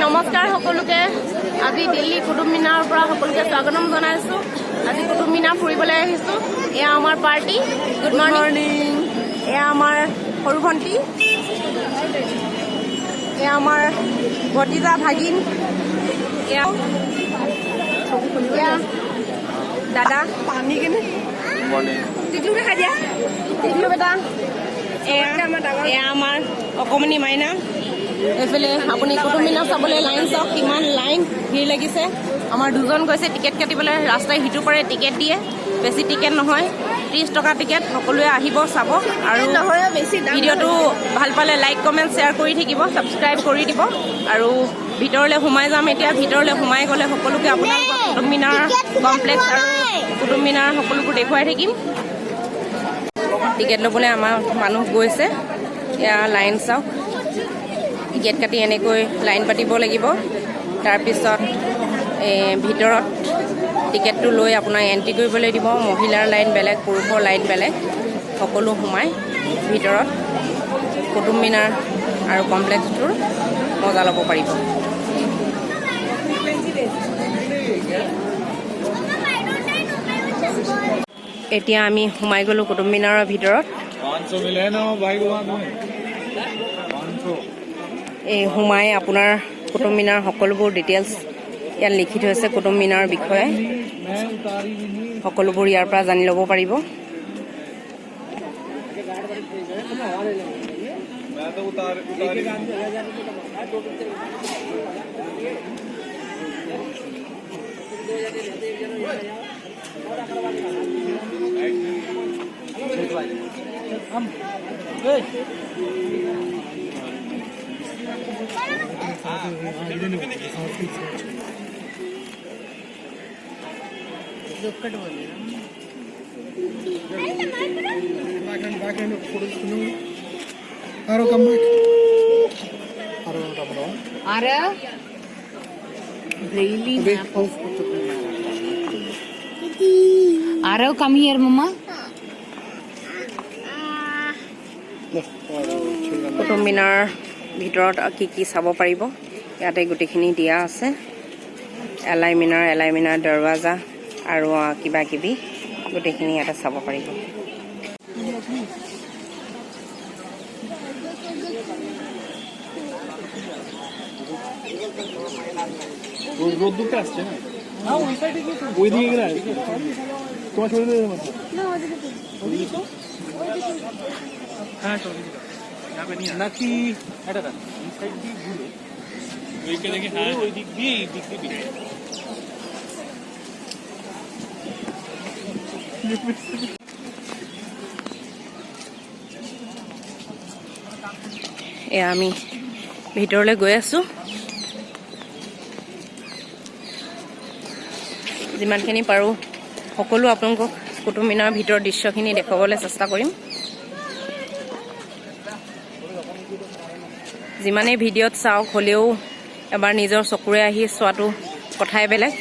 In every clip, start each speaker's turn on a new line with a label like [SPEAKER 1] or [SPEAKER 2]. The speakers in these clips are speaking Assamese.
[SPEAKER 1] নমস্কাৰ সকলোকে আজি দিল্লী কুতুব মিনাৰৰ পৰা সকলোকে স্বাগতম জনাইছো আজি কুতুব মিনাৰ ফুৰিবলৈ আহিছো এয়া আমাৰ পাৰ্টি গুড মৰ্নিং এয়া আমাৰ সৰু ভণ্টি এয়া আমাৰ ভতিজা ভাগিন এয়া দাদা পানী কেনে টিকলু খাই দিয়া টিকলু বেটা এয়া আমাৰ অকমানি মাইনা এইফালে আপুনি কুতুব মিনাৰ চাবলৈ লাইন চাওক কিমান লাইন ভিৰ লাগিছে আমাৰ দুজন গৈছে টিকেট কাটিবলৈ ৰাস্তাই সিটো পাৰে টিকেট দিয়ে বেছি টিকেট নহয় 30 টকা টিকেট সকলোৱে আহিব চাব আৰু ভিডিঅ'টো ভাল পালে লাইক কমেণ্ট শ্বেয়াৰ কৰি থাকিব ছাবস্ক্ৰাইব কৰি দিব আৰু ভিতৰলৈ সোমাই যাম এতিয়া ভিতৰলৈ সোমাই গ'লে সকলোকে আপোনালোকক কুতুব মিনাৰ কমপ্লেক্স আৰু কুতুব মিনাৰ সকলোবোৰ দেখুৱাই থাকিম টিকেট ল'বলৈ আমাৰ মানুহ গৈছে এয়া লাইন চাওক টিকেট কাটি এনেকৈ লাইন পাতিব লাগিব তাৰপিছত ভিতৰত টিকেটটো লৈ আপোনাক এণ্ট্ৰি কৰিবলৈ দিব মহিলাৰ লাইন বেলেগ পুৰুষৰ লাইন বেলেগ সকলো সোমাই ভিতৰত কুতুব মিনাৰ আৰু কমপ্লেক্সটোৰ মজা ল'ব পাৰিব এতিয়া আমি সোমাই গ'লোঁ কুতুব মিনাৰৰ ভিতৰত এই সোমাই আপোনাৰ কুতুব মিনাৰ সকলোবোৰ ডিটেইলছ ইয়াত লিখি থৈছে কুতুব মিনাৰৰ বিষয়ে সকলোবোৰ ইয়াৰ পৰা জানি ল'ব পাৰিব
[SPEAKER 2] Arav, come here, Mama.
[SPEAKER 1] Qutub Minar ভিতৰত কি কি চাব পাৰিব ইয়াতে গোটেইখিনি দিয়া আছে এলাই মিনাৰ দৰৱাজা আৰু কিবা কিবি গোটেইখিনি ইয়াতে চাব পাৰিব
[SPEAKER 3] রোদ দুটো আসছে না না ওই সাইডে কি ওই দিকে গেলে তোমার ছোট দিকে না ওইদিকে তো হ্যাঁ চল यहाँ पे नहीं नाকি এটা না এই সাইড দিয়ে ঘুরে ওইকে দেখে হ্যাঁ ওই দিক দিয়ে
[SPEAKER 1] আমি ভিতৰলৈ গৈ আছো যিমানখিনি পাৰো সকলো আপোনালোকক কুতুব মিনাৰৰ ভিতৰৰ দৃশ্যখিনি দেখুৱাবলৈ চেষ্টা কৰিম যিমানেই ভিডিঅ'ত চাওক হ'লেও এবাৰ নিজৰ চকুৰে আহি চোৱাটো কথাই বেলেগ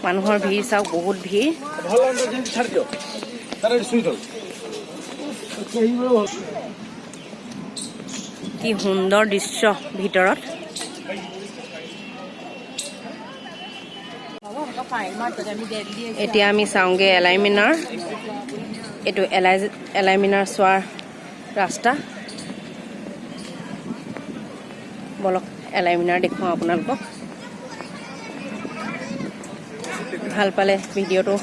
[SPEAKER 1] মানুহৰ ভিৰ চাওক বহুত ভিৰ কি সুন্দৰ দৃশ্য ভিতৰত এতিয়া আমি চাওঁগে এলাই মিনাৰ এইটো এলাই মিনাৰ চোৱাৰ ৰাস্তা বলক এলাই মিনাৰ দেখুৱাওঁ আপোনালোকক ভাল পালে ভিডিঅ'টো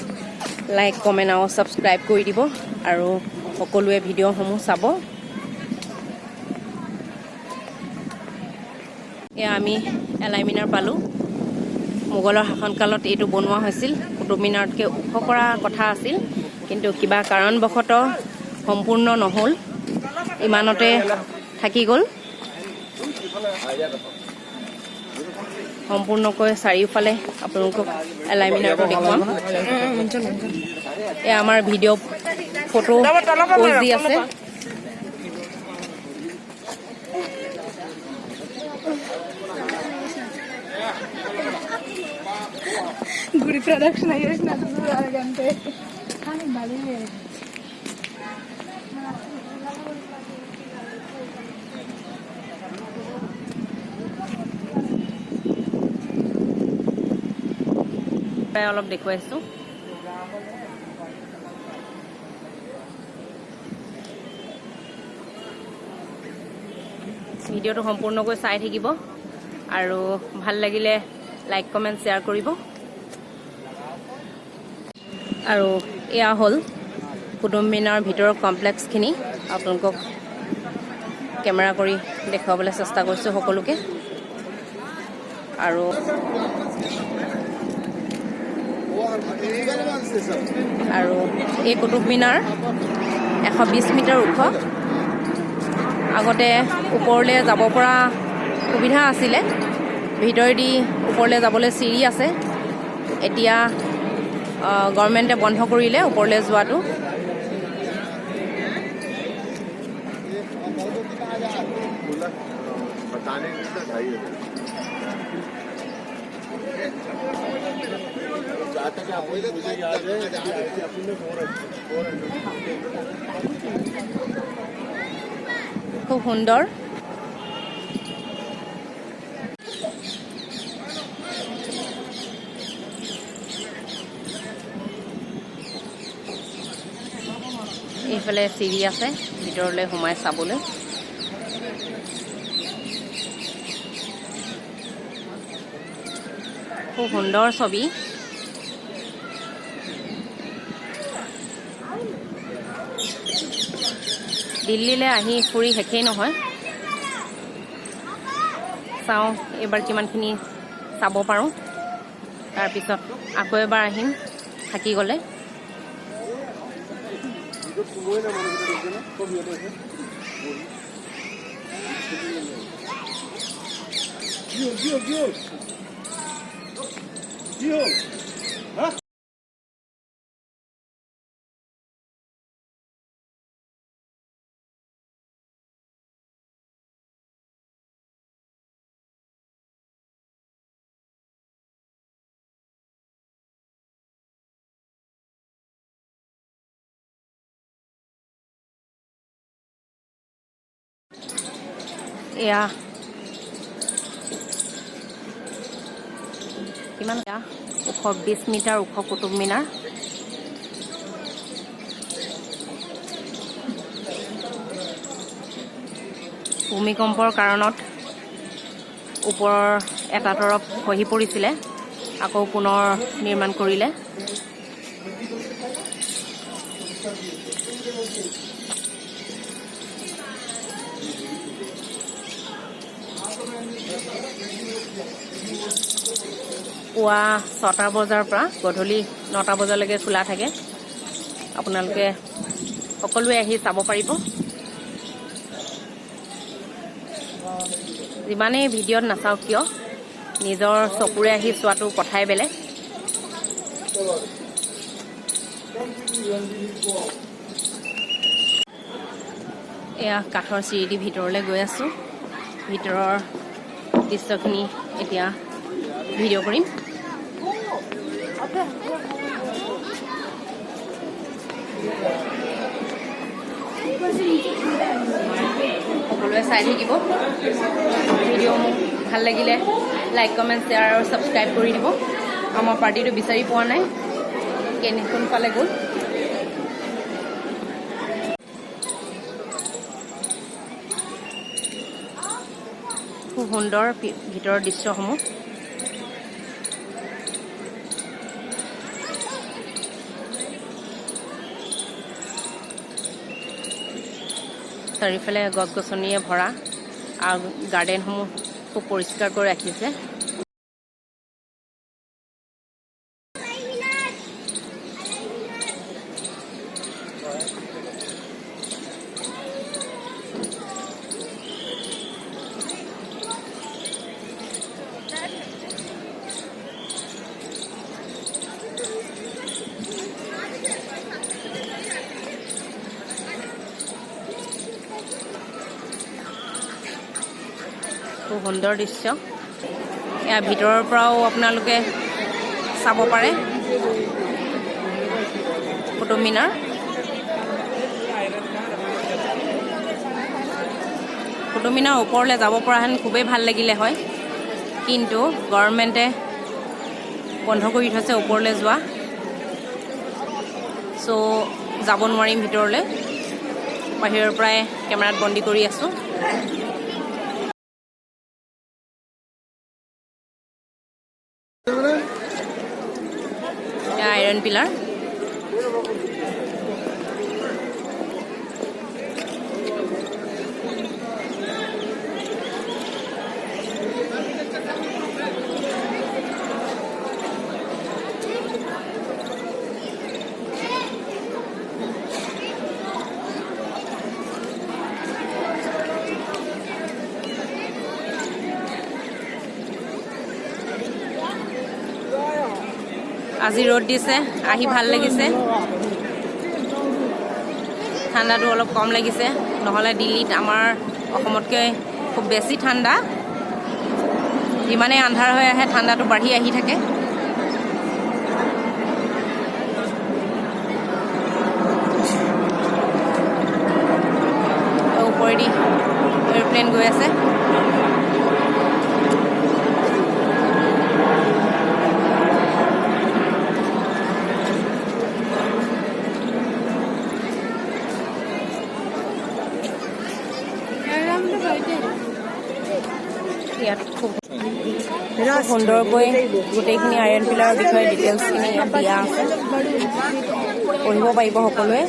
[SPEAKER 1] লাইক কমেণ্ট আৰু ছাবস্ক্ৰাইব কৰি দিব আৰু সকলোৱে ভিডিঅ'সমূহ চাব এয়া আমি এলাই মিনাৰ পালোঁ মোগলৰ শাসনকালত এইটো বনোৱা হৈছিল কুতুব মিনাৰতকৈ ওখ কৰা কথা আছিল কিন্তু কিবা কাৰণবশতঃ সম্পূৰ্ণ নহ'ল ইমানতে থাকি গ'ল সম্পূৰ্ণকৈ চাৰিওফালে আপোনালোকক এলাই মিনাৰটো দেখুৱাম এয়া আমাৰ ভিডিঅ' ফটো প'জ দি আছে
[SPEAKER 2] Guri production aja sih nanti dulu ganti. Kan balik.
[SPEAKER 1] পাই অলপ দেখুৱাইছোঁ। ভিডিঅ'টো সম্পূৰ্ণকৈ চাই থাকিব আৰু ভাল লাগিলে লাইক কমেণ্ট শ্বেয়াৰ কৰিব। আৰু এয়া হ'ল কুতুব মিনাৰ ভিতৰৰ কমপ্লেক্সখিনি আপোনালোকক কেমেৰা কৰি দেখুৱাবলৈ চেষ্টা কৰিছোঁ সকলোকে। আৰু এই কুতুব মিনাৰ 120 মিটাৰ ওখ। আগতে ওপৰলৈ যাব পৰা সুবিধা আছিলে, ভিতৰেদি ওপৰলৈ যাবলৈ চিৰি আছে। এতিয়া গভৰ্ণমেণ্টে বন্ধ কৰিলে ওপৰলৈ যোৱাটো। খুব সুন্দৰ। এইফালে চিৰি আছে ভিতৰলৈ সোমাই চাবলৈ। খুব সুন্দৰ ছবি। দিল্লীলৈ আহি ফুৰি শেষেই নহয়। চাওঁ এইবাৰ কিমানখিনি চাব পাৰোঁ, তাৰপিছত আকৌ এবাৰ আহিম থাকি গ'লে। এয়া কিমান ওখ, 20 মিটাৰ ওখ কুতুব মিনাৰ। ভূমিকম্পৰ কাৰণত ওপৰৰ এটা তৰফ খহি পৰিছিলে, আকৌ পুনৰ নিৰ্মাণ কৰিলে। পুৱা 6টা বজাৰ পৰা গধূলি 9টা বজালৈকে খোলা থাকে। আপোনালোকে সকলোৱে আহি চাব পাৰিব। যিমানেই ভিডিঅ'ত নাচাওক কিয়, নিজৰ চকুৰে আহি চোৱাটো কথাই বেলেগ। এয়া কাঠৰ চিৰিদি ভিতৰলৈ গৈ আছোঁ। ভিতৰৰ দৃশ্যখিনি এতিয়া ভিডিঅ' কৰিম। সকলোৱে চাই থাকিব। ভিডিঅ' মোক ভাল লাগিলে লাইক কমেণ্ট শ্বেয়াৰ আৰু ছাবস্ক্ৰাইব কৰি দিব। আমাৰ পাৰ্টিটো বিচাৰি পোৱা নাই, কোনফালে গ'ল। খুব সুন্দৰ ভিতৰৰ দৃশ্যসমূহ। চাৰিওফালে গছ গছনিয়ে ভৰা আৰু গাৰ্ডেনসমূহ খুব পৰিষ্কাৰ কৰি ৰাখিছে। খুব সুন্দৰ দৃশ্য। ইয়াৰ ভিতৰৰ পৰাও আপোনালোকে চাব পাৰে কুতুব মিনাৰ। কুতুব মিনাৰ ওপৰলৈ যাব পৰা হেন খুবেই ভাল লাগিলে হয়, কিন্তু গভৰ্ণমেণ্টে বন্ধ কৰি থৈছে ওপৰলৈ যোৱা, চ' যাব নোৱাৰিম ভিতৰলৈ, বাহিৰৰ পৰাই কেমেৰাত বন্দী কৰি আছোঁ। আইৰণ পিলাৰ, আজি ৰ'দ দিছে, আহি ভাল লাগিছে, ঠাণ্ডাটো অলপ কম লাগিছে, নহ'লে দিল্লীত আমাৰ অসমতকৈ খুব বেছি ঠাণ্ডা, যিমানেই আন্ধাৰ হৈ আহে ঠাণ্ডাটো বাঢ়ি আহি থাকে। ওপৰেদি এৰোপ্লেন গৈ আছে। ইয়াত খুব সুন্দৰকৈ গোটেইখিনি আইৰণ পিলাৰৰ বিষয়ে ডিটেইলছখিনি ইয়াত দিয়া আছে, পঢ়িব পাৰিব সকলোৱে।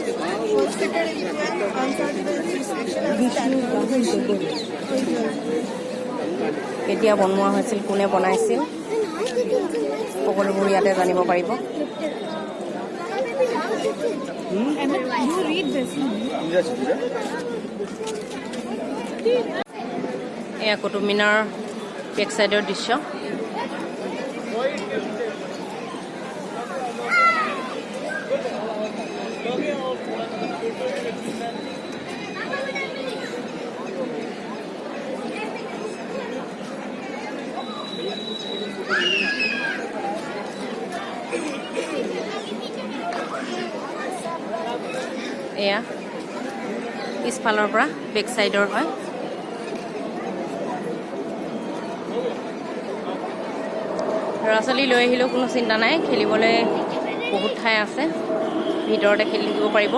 [SPEAKER 1] কেতিয়া বনোৱা হৈছিল, কোনে বনাইছিল, সকলোবোৰ ইয়াতে জানিব পাৰিব। এয়া কুতুব মিনাৰ বেক চাইডৰ দৃশ্য। এয়া পিছফালৰ পৰা বেক চাইডৰ হয়। ল'ৰা ছোৱালী লৈ আহিলেও কোনো চিন্তা নাই, খেলিবলৈ বহুত ঠাই আছে, ভিতৰতে খেলি থাকিব পাৰিব।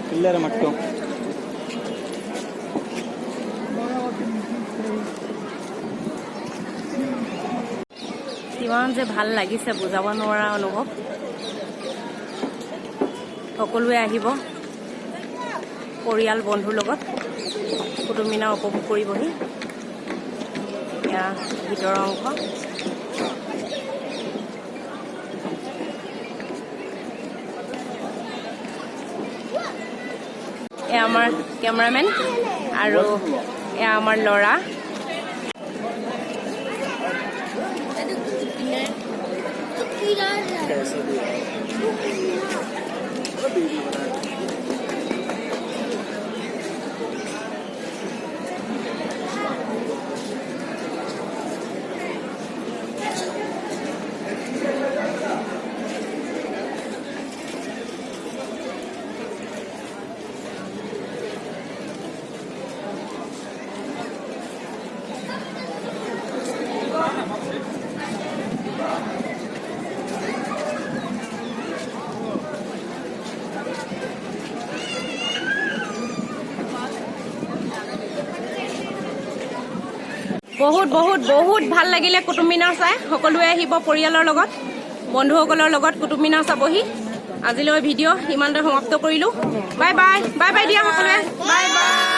[SPEAKER 3] പിള്ളേരെ മട്ടോ
[SPEAKER 1] কিমান যে ভাল লাগিছে, বুজাব নোৱাৰা অনুভৱ। সকলোৱে আহিব পৰিয়াল বন্ধুৰ লগত কুতুব মিনাৰ উপভোগ কৰিবহি। এয়া ভিতৰৰ অংশ। এয়া আমাৰ কেমেৰামেন আৰু এয়া আমাৰ ল'ৰা। বহুত বহুত বহুত ভাল লাগিলে কুতুব মিনাৰ চাই। সকলোৱে আহিব পৰিয়ালৰ লগত, বন্ধুসকলৰ লগত কুতুব মিনাৰ চাবহি। আজিলৈ ভিডিঅ' ইমানতে সমাপ্ত কৰিলোঁ। বাই বাই, বাই বাই দিয়া সকলোৱে, বাই বাই।